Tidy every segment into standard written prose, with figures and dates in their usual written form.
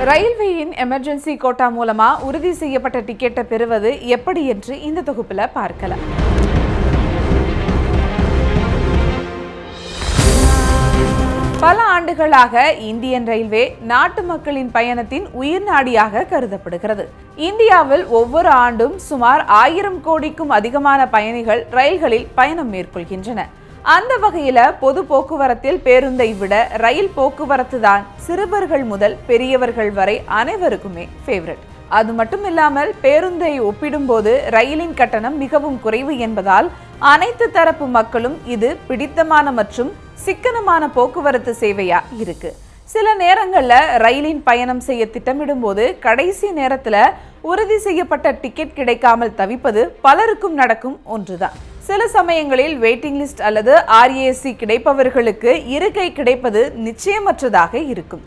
ரயில்வேயின் emergency quota மூலமா உறுதி செய்யப்பட்ட டிக்கெட்டை பெறுவது எப்படி என்று இந்த தொகுப்புல பார்க்கலாம். பல ஆண்டுகளாக இந்தியன் ரயில்வே நாட்டு மக்களின் பயணத்தின் உயிர் நாடியாக கருதப்படுகிறது. இந்தியாவில் ஒவ்வொரு ஆண்டும் சுமார் 1000 கோடிக்கும் அதிகமான பயணிகள் ரயில்களில் பயணம் மேற்கொள்கின்றனர். அந்த வகையில பொது போக்குவரத்தில் பேருந்தை விட ரயில் போக்குவரத்து தான் சிறுவர்கள் முதல் பெரியவர்கள் வரை அனைவருக்குமே ஃபேவரட். அது மட்டும் இல்லாமல் பேருந்தை ஒப்பிடும்போது ரயிலின் கட்டணம் மிகவும் குறைவு என்பதால் அனைத்து தரப்பு மக்களும் இது பிடித்தமான மற்றும் சிக்கனமான போக்குவரத்து சேவையா இருக்கு. சில நேரங்கள்ல ரயிலின் பயணம் செய்ய திட்டமிடும் போது கடைசி நேரத்துல உறுதி செய்யப்பட்ட டிக்கெட் கிடைக்காமல் தவிப்பது பலருக்கும் நடக்கும் ஒன்றுதான். சில சமயங்களில் வெயிட்டிங் லிஸ்ட் அல்லது RAC கிடைப்பவர்களுக்கு இருக்கை கிடைப்பது நிச்சயமற்றதாக இருக்கும்.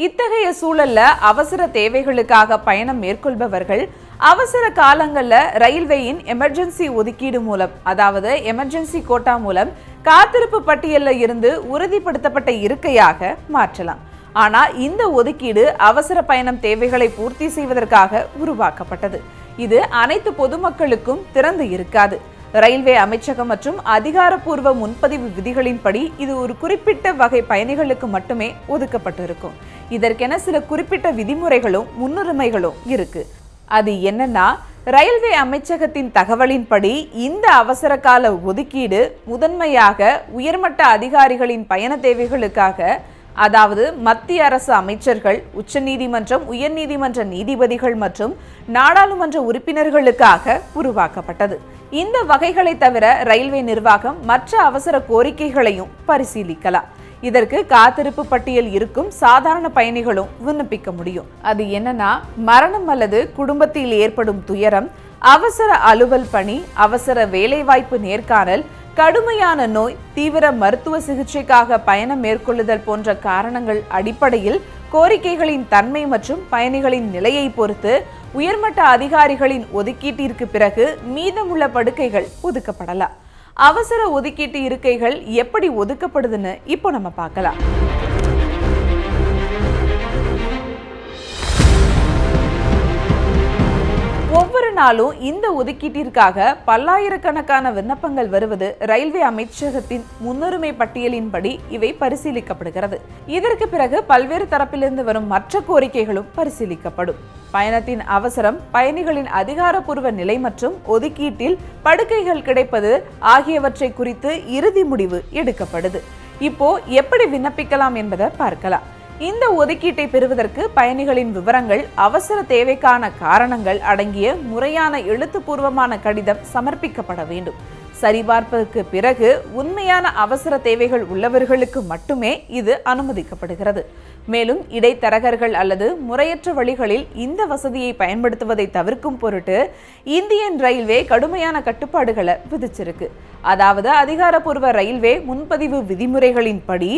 இத்தகைய சூழல்ல அவசர தேவைகளுக்காக பயணம் மேற்கொள்பவர்கள் அவசர காலங்கள்ல ரயில்வேயின் எமர்ஜென்சி ஒதுக்கீடு மூலம், அதாவது எமர்ஜென்சி கோட்டா மூலம் காத்திருப்பு பட்டியலில் இருந்து உறுதிப்படுத்தப்பட்ட இருக்கையாக மாற்றலாம். ஆனா இந்த ஒதுக்கீடு அவசர பயணம் தேவைகளை பூர்த்தி செய்வதற்காக உருவாக்கப்பட்டது. இது அனைத்து பொதுமக்களுக்கும் திறந்து இருக்காது. ரயில்வே அமைச்சகம் மற்றும் அதிகாரப்பூர்வ முன்பதிவு விதிகளின்படி இது ஒரு குறிப்பிட்ட வகை பயணிகளுக்கு மட்டுமே ஒதுக்கப்பட்டிருக்கும். இதற்கென சில குறிப்பிட்ட விதிமுறைகளும் முன்னுரிமைகளும் இருக்கு. அது என்னன்னா, ரயில்வே அமைச்சகத்தின் தகவலின்படி இந்த அவசர கால ஒதுக்கீடு முதன்மையாக உயர்மட்ட அதிகாரிகளின் பயண தேவைகளுக்காக, அதாவது மத்திய அரசு அமைச்சர்கள், உச்சநீதிமன்றம், உயர்நீதிமன்ற நீதிபதிகள் மற்றும் நாடாளுமன்ற உறுப்பினர்களுக்காக உருவாக்கப்பட்டது. இந்த வகைகளை தவிர ரயில்வே நிர்வாகம் மற்ற அவசர கோரிக்கைகளையும் பரிசீலிக்கலாம். இதற்கு காத்திருப்பு பட்டியல் இருக்கும் சாதாரண பயணிகளும் விண்ணப்பிக்க முடியும். அது என்னன்னா, மரணம் அல்லது குடும்பத்தில் ஏற்படும் துயரம், அவசர அலுவல் பணி, அவசர வேலைவாய்ப்பு நேர்காணல், கடுமையான நோய், தீவிர மருத்துவ சிகிச்சைக்காக பயணம் மேற்கொள்ளுதல் போன்ற காரணங்கள் அடிப்படையில் கோரிக்கைகளின் தன்மை மற்றும் பயணிகளின் நிலையை பொறுத்து உயர்மட்ட அதிகாரிகளின் ஒதுக்கீட்டிற்கு பிறகு மீதமுள்ள படுக்கைகள் ஒதுக்கப்படலாம். அவசர ஒதுக்கீட்டு இருக்கைகள் எப்படி ஒதுக்கப்படுதுன்னு இப்போ நம்ம பார்க்கலாம். ஒவ்வொரு நாளும் இந்த ஒதுக்கீட்டிற்காக பல்லாயிரக்கணக்கான விண்ணப்பங்கள் வருவது ரயில்வே அமைச்சகத்தின் முன்னுரிமை பட்டியலின்படி இவை பரிசீலிக்கப்படுகிறது. இதற்கு பிறகு பல்வேறு தரப்பிலிருந்து வரும் மற்ற கோரிக்கைகளும் பரிசீலிக்கப்படும். பயணத்தின் அவசரம், பயணிகளின் அதிகாரப்பூர்வ நிலை மற்றும் ஒதுக்கீட்டில் படுக்கைகள் கிடைப்பது ஆகியவற்றை குறித்து இறுதி முடிவு எடுக்கப்படுது. இப்போ எப்படி விண்ணப்பிக்கலாம் என்பதை பார்க்கலாம். இந்த ஒதுக்கீட்டை பெறுவதற்கு பயணிகளின் விவரங்கள், அவசர தேவைக்கான காரணங்கள் அடங்கிய முறையான எழுத்துப்பூர்வமான கடிதம் சமர்ப்பிக்கப்பட வேண்டும். சரிபார்ப்புக்கு பிறகு உண்மையான அவசர தேவைகள் உள்ளவர்களுக்கு மட்டுமே இது அனுமதிக்கப்படுகிறது. மேலும் இடைத்தரகர்கள் அல்லது முறையற்ற வழிகளில் இந்த வசதியை பயன்படுத்துவதை தவிர்க்கும் பொருட்டு இந்தியன் ரயில்வே கடுமையான கட்டுப்பாடுகளை விதிச்சிருக்கு. அதாவது அதிகாரப்பூர்வ ரயில்வே முன்பதிவு விதிமுறைகளின்படி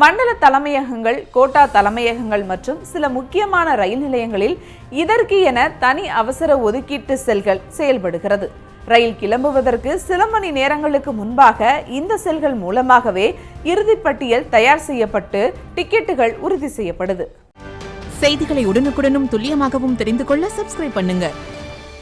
மண்டல தலைமையகங்கள், கோட்டா தலைமையகங்கள் மற்றும் சில முக்கியமான ரயில் நிலையங்களில் இதற்கு என தனி அவசர ஒதுக்கீட்டு செல்கள் செயல்படுகிறது. ரயில் கிளம்புவதற்கு சில மணி நேரங்களுக்கு முன்பாக இந்த செல்கள் மூலமாகவே இறுதிப்பட்டியல் தயார் செய்யப்பட்டு டிக்கெட்டுகள் உறுதி செய்யப்படுது. செய்திகளை உடனுக்குடனும் துல்லியமாகவும் தெரிந்து கொள்ள சப்ஸ்கிரைப் பண்ணுங்க.